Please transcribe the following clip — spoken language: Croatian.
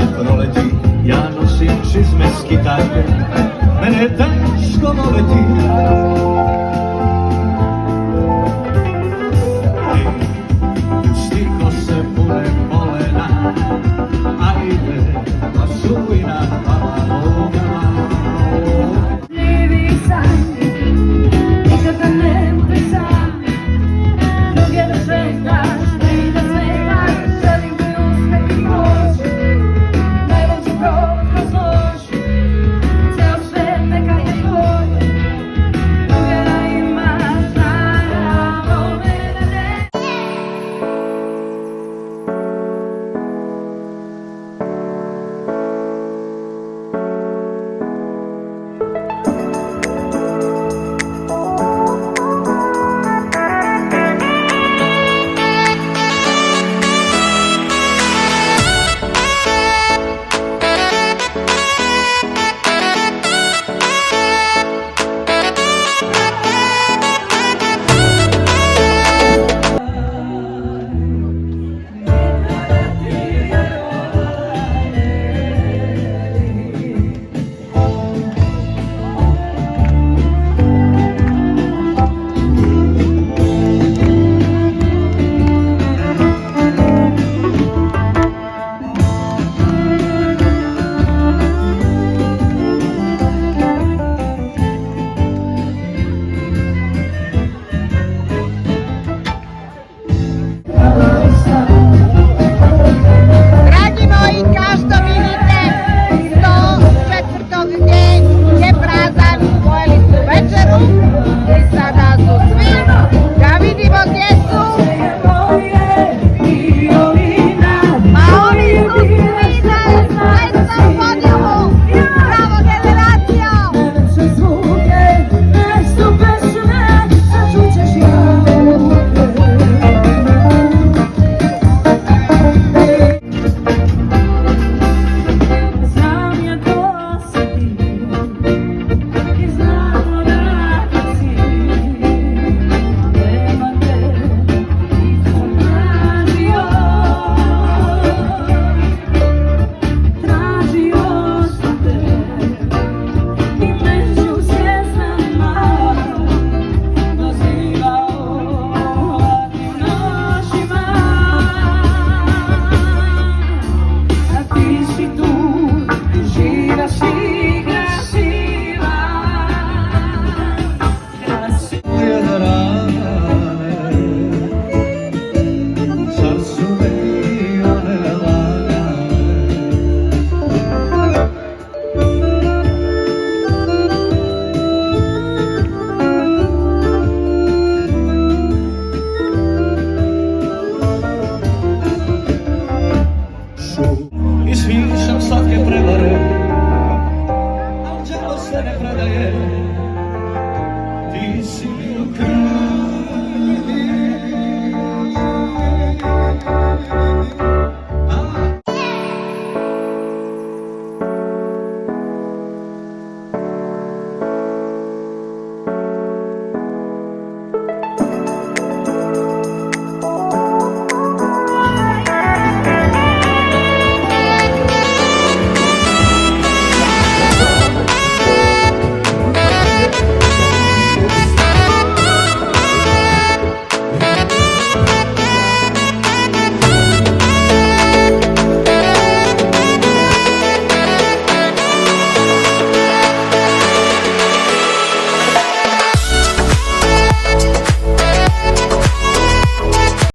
noće proleti, ja nosim čizme skitarke, mene je teško voleti. Pusti kose pune polena, ajde, pasuj na hvala nogama. Živi san, nikada ne budeš sam, druge da čekaš, i da čekaš, želim ti uspeh i moć, nebom ću proći kroz noć, ceo svet neka je tvoj, druge da imaš, naravno mene ne. Dragi moji, kao što vidite, 104. dень je prazan, pojeli su večeru i sada su svi, da vidimo gdje su. A oni su svi na podijumu, bravo generacija! Znam ja to osjetim i znam odakle si, nema te nitko tražio sam te i među zvjezdama dozivao hladnim noćima, a ti si tu, živaš i krasiva, Moje rane, zar su mi one lagane? I svišam slatke prevare, al đavo se ne predaje.